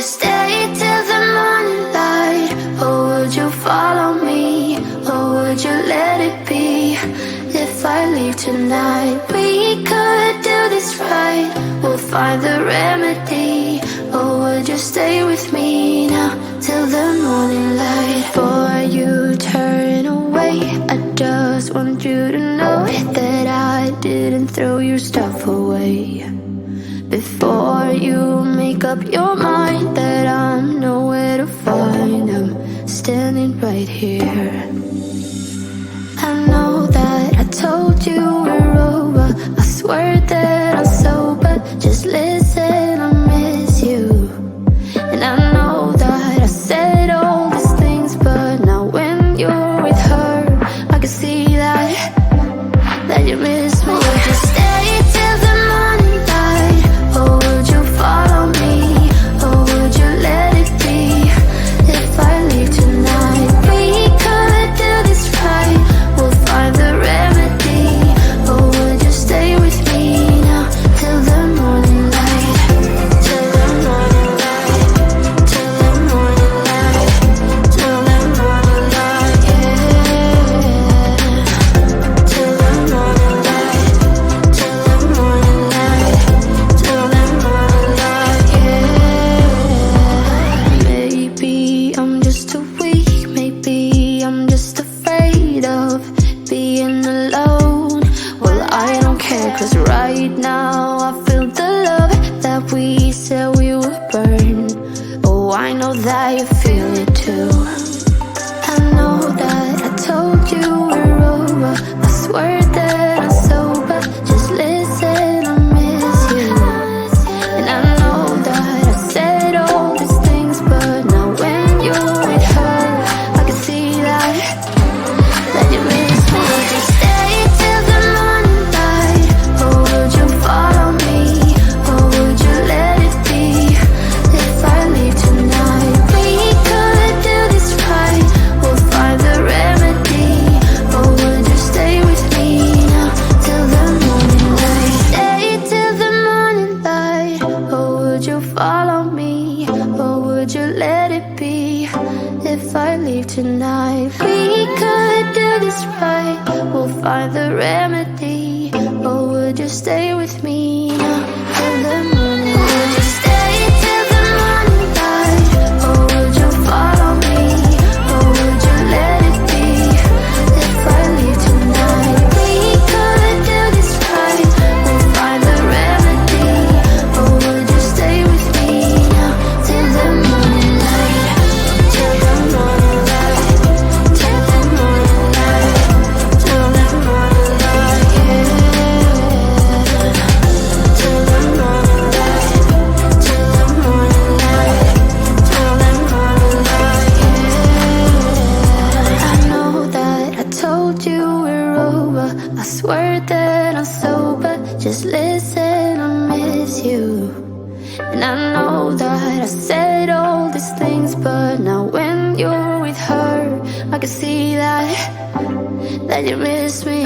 stay till the morning light? Or would you follow me? Or would you let it be? If I leave tonight, we could do this right. We'll find the remedy. Or would you stay with me now till the morning light? Before you turn away, I just want you to know that I didn't throw your stuff away. Before you make up your mind that I'm nowhere to find, I'm standing right here. I know that I told you we're over. I swear that I'm sober. Just listen, I miss you. And I know that I said all these things, but now when you're with her, I can see that you miss me. Would you stay till the morning light? Or would you follow me? Or would you let it be? If I leave tonight, we could do this right. We'll find the remedy. Or would you stay with me now till the morning light? Till the morning light. Till the morning light. Till the morning light, yeah. Till the morning light. Till the morning light. Till the morning light, yeah. Maybe I'm just too weak. Maybe I'm just afraid of being alone. Well, I don't care, 'cause right now I feel the love that we said we would burn. Oh, I know that you feel it too. I know that I told you we're over. I swear that I'm sober. Just listen, I miss you. And I know that I said all these things, but now when you're with her, I can see that you miss me. Would you stay till the morning light? Or would you follow me? Or would you let it be? If I leave tonight, we could do this right. We'll find the remedy. Or would you stay with me now till the morning light? Stay till the morning light. Or would you follow me? Or would you let it be? If I leave tonight, we could do this right. We'll find the remedy. Or would you stay with me now till the morning light? Would you stay till the morning light? Or would you follow me? Or would you let it be? If I leave tonight, we could do this right. We'll find the remedy. Or would you stay with me now till the morning light? Till the morning light. Till the morning light. Till the morning light, yeah. Till the morning light. Till the morning light. Till the morning light, yeah. I know that I told you we're over. I swear that I'm sober. Just listen, I miss you. And I know that I said all these things, but now when you're with her, I can see that you miss me.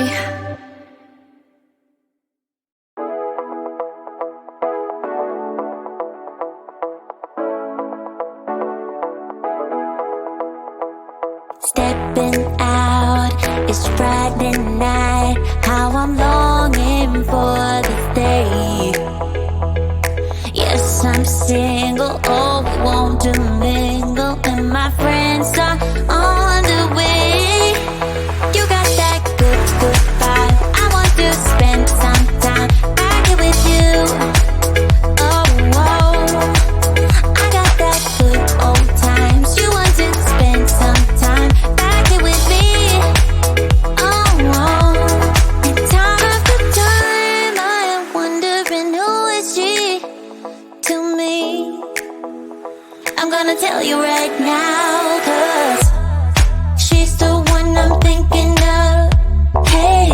Stepping out, it's Friday night. How I'm longing for this day. Yes, I'm single, oh, we want to mingle, and my friends are on the way. You got that good, good vibe. I want to spend some time back here with you. Oh, whoa. I got that good old times. You want to spend some time back here with me. Oh, whoa. And time after time, I am wondering who is she to me. I'm gonna tell you right now, 'cause she's the one I'm thinking of. Hey,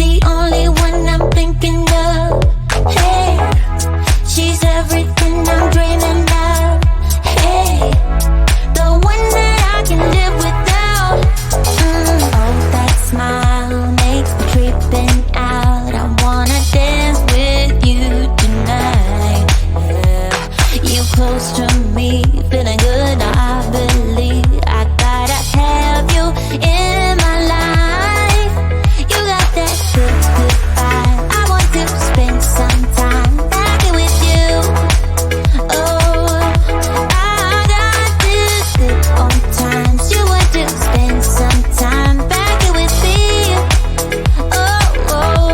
the only one I'm thinking of. Hey, she's everything I'm dreaming of. Hey, the one that I can live without. Oh, that smile makes me tripping out. I wanna dance with you tonight. Yeah. You close close to me, feeling good now. I believe I gotta have you in my life. You got that good, good vibe. I want to spend some time back with you. Oh, I got this good old times. You want to spend some time back with me. Oh, oh.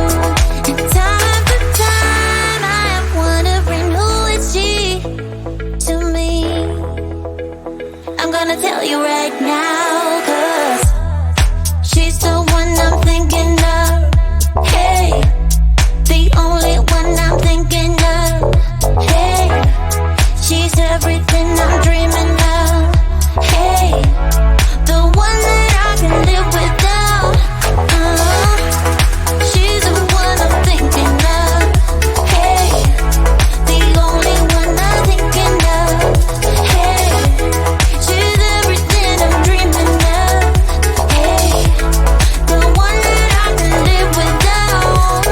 And time to time I am wondering who is she to me. I'm gonna tell you right now, 'cause she's the one I'm thinking of. Hey, the only one I'm thinking of. Hey, she's everything I'm dreaming of. Hey, the one that I can live without. She's the one I'm thinking of. Hey, the only one I'm thinking of. Hey, she's everything I'm dreaming of. Hey, the one that I can live without.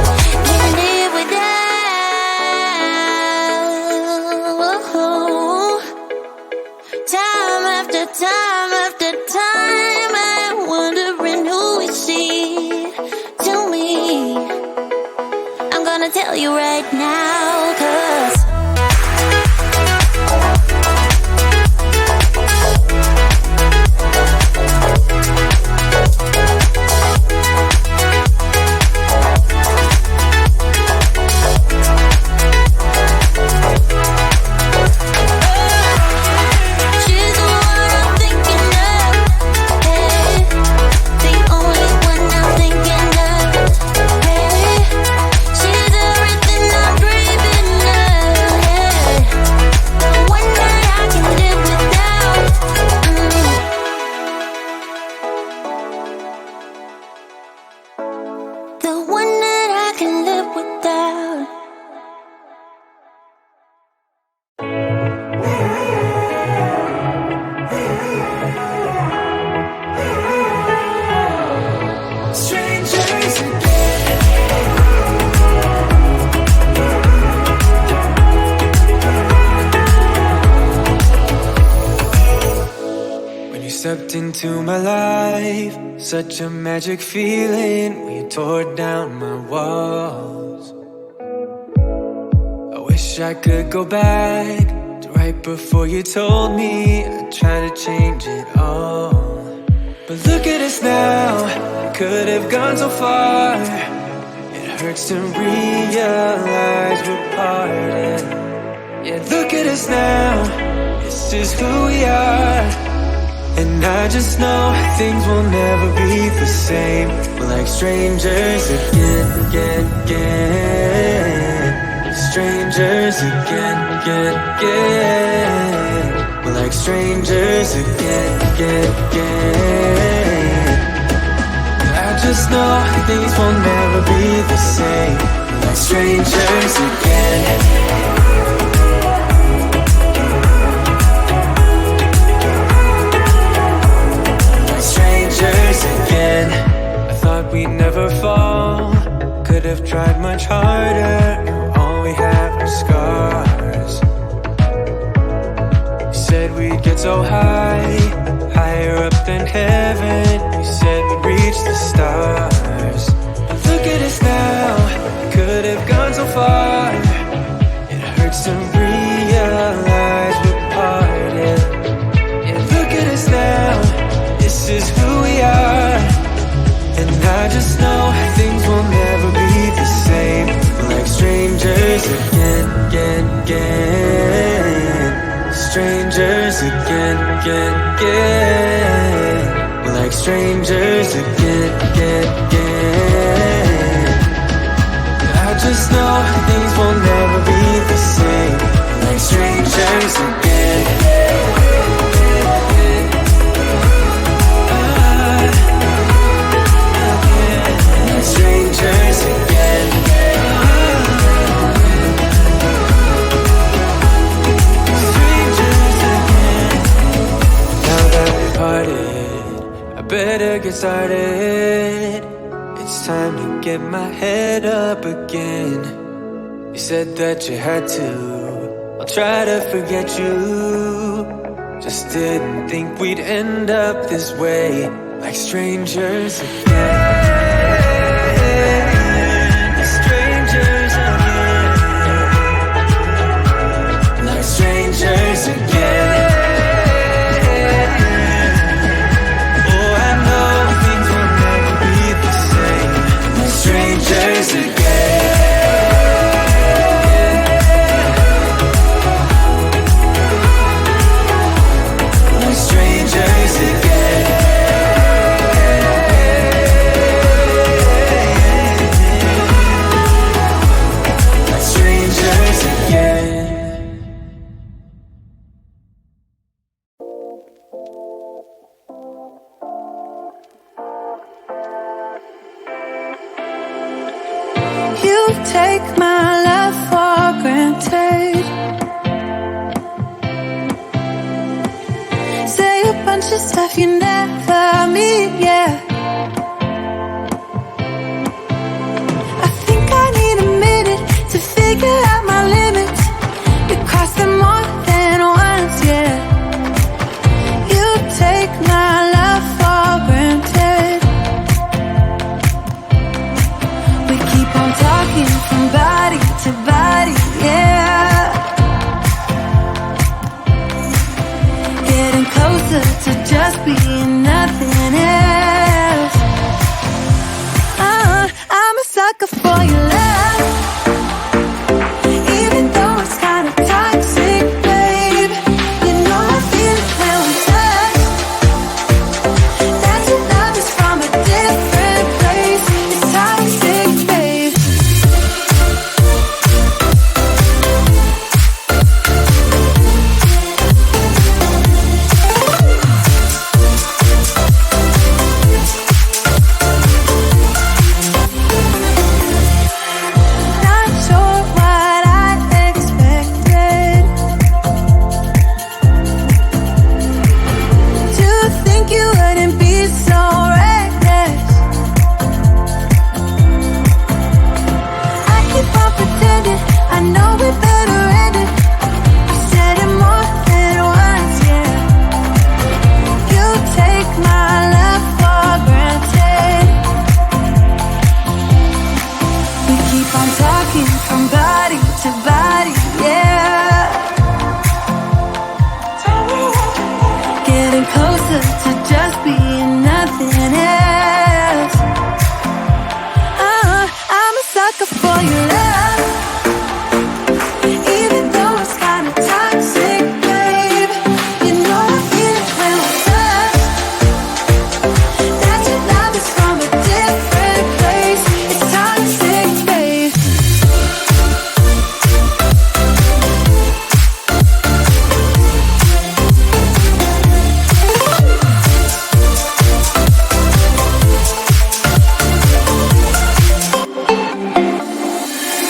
Can't live without. Time after time after time, I'm wondering who is she to me. I'm gonna tell you right now, 'cause she's the one I'm thinking of. Hey, the only one I'm thinking of. Hey, she's everything I'm dreaming of. Hey, the one that I can live without. The one that I can live without. Strangers again. When you stepped into my life, such a magic feeling when you tore down my walls. I wish I could go back to right before you told me I'd try to change it all. But look at us now, could have gone so far. It hurts to realize we're parted. Yeah, look at us now, this is who we are. And I just know things will never be the same. We're like strangers again, again, again. Strangers again, again, again. We're like strangers again, again, again. I just know things will never be the same. We're like strangers again. Again, I thought we'd never fall. Could have tried much harder. Now all we have are scars. You said we'd get so high, higher up than heaven. You said we'd reach the stars. But look at us now, could have gone so far. It hurts to realize we're parted. Yeah, look at us now, this is who we are. And I just know things will never be the same. We're like strangers again, again, again. Strangers again, again, again. We're like strangers again, again, again. I just know things will never be the same. We're like strangers again. Strangers again. Strangers again. Now that we parted, I better get started. It's time to get my head up again. You said that you had to I'll try to forget you. Just didn't think we'd end up this way, like strangers again. Strangers again. Like strangers again. Oh, I know things will never be the same, like strangers again. You take my love for granted. Say a bunch of stuff you never mean, yeah. I think I need a minute to figure out my limits. You cross them more than once, yeah. You take my love for granted. We keep on talking from body to body, yeah. Getting closer to just being nothing else. I'm a sucker for your love, even though it's kind of toxic, babe. You know I feel it when we touch. That your love is from a different place. It's toxic, babe. Not sure what I expected. To think you wouldn't be so reckless. I keep on pretending I know we better end it. I said it more than once, yeah. You take my love for granted. We keep on talking from body to body, yeah. Getting closer to just being nothing else. I'm a sucker for your love, even though it's kind of toxic, babe. You know I feel it when we touch. That your love is from a different place. It's toxic, babe.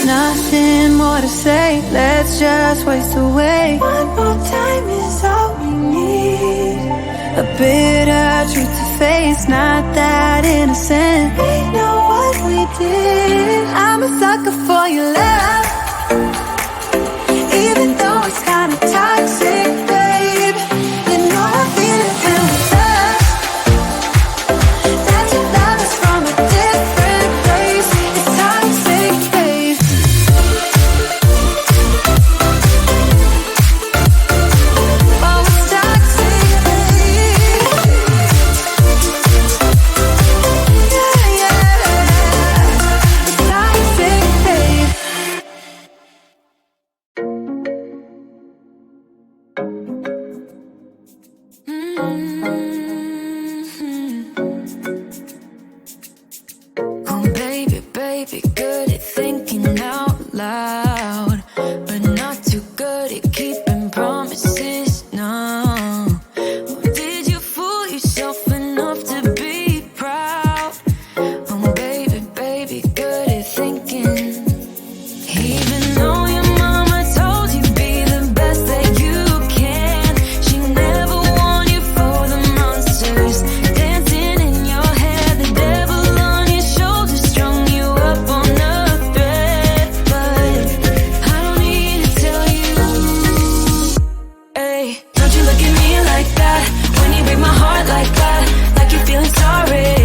Nothing more to say, let's just waste away. One more time is all we need. A bitter truth to face, not that innocent. We know what we did. I'm a sucker for your love, even though it's kind of toxic, babe. You know I feel it when we touch. That your love is from a different place. It's toxic, babe. Oh, it's toxic, babe. Yeah, yeah. It's toxic, babe. Why'd you look at me like that? When you break my heart like that, like you're feeling sorry.